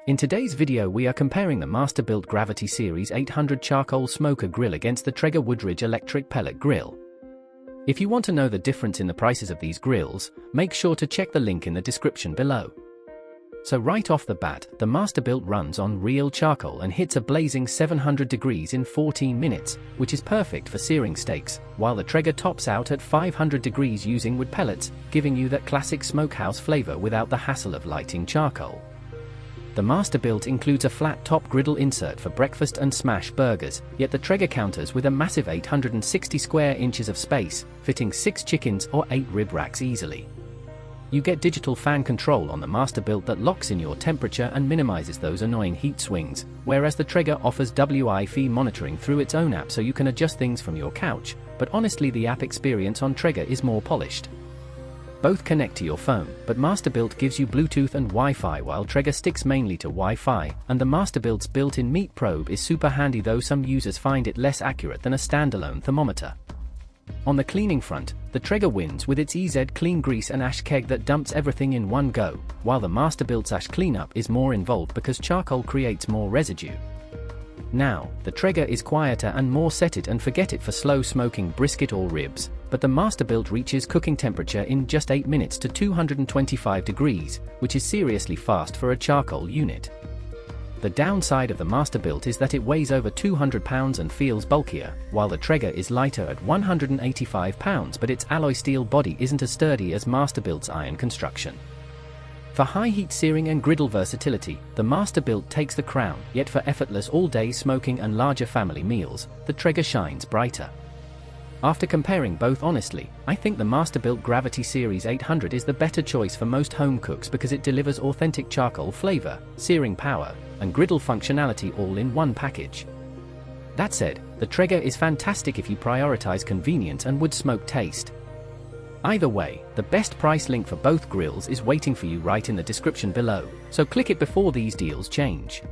In today's video we are comparing the Masterbuilt Gravity Series 800 charcoal smoker grill against the Traeger Woodridge electric pellet grill. If you want to know the difference in the prices of these grills, make sure to check the link in the description below. So right off the bat, the Masterbuilt runs on real charcoal and hits a blazing 700 degrees in 14 minutes, which is perfect for searing steaks, while the Traeger tops out at 500 degrees using wood pellets, giving you that classic smokehouse flavor without the hassle of lighting charcoal. The Masterbuilt includes a flat-top griddle insert for breakfast and smash burgers, yet the Traeger counters with a massive 860 square inches of space, fitting 6 chickens or 8 rib racks easily. You get digital fan control on the Masterbuilt that locks in your temperature and minimizes those annoying heat swings, whereas the Traeger offers WiFi monitoring through its own app so you can adjust things from your couch, but honestly the app experience on Traeger is more polished. Both connect to your phone, but Masterbuilt gives you Bluetooth and Wi-Fi while Traeger sticks mainly to Wi-Fi, and the Masterbuilt's built-in meat probe is super handy, though some users find it less accurate than a standalone thermometer. On the cleaning front, the Traeger wins with its EZ Clean grease and ash keg that dumps everything in one go, while the Masterbuilt's ash cleanup is more involved because charcoal creates more residue. Now, the Traeger is quieter and more set it and forget it for slow smoking brisket or ribs, but the Masterbuilt reaches cooking temperature in just 8 minutes to 225 degrees, which is seriously fast for a charcoal unit. The downside of the Masterbuilt is that it weighs over 200 pounds and feels bulkier, while the Traeger is lighter at 185 pounds, but its alloy steel body isn't as sturdy as Masterbuilt's iron construction. For high heat searing and griddle versatility, the Masterbuilt takes the crown, yet for effortless all-day smoking and larger family meals, the Traeger shines brighter. After comparing both honestly, I think the Masterbuilt Gravity Series 800 is the better choice for most home cooks because it delivers authentic charcoal flavor, searing power, and griddle functionality all in one package. That said, the Traeger is fantastic if you prioritize convenience and wood smoke taste. Either way, the best price link for both grills is waiting for you right in the description below, so click it before these deals change.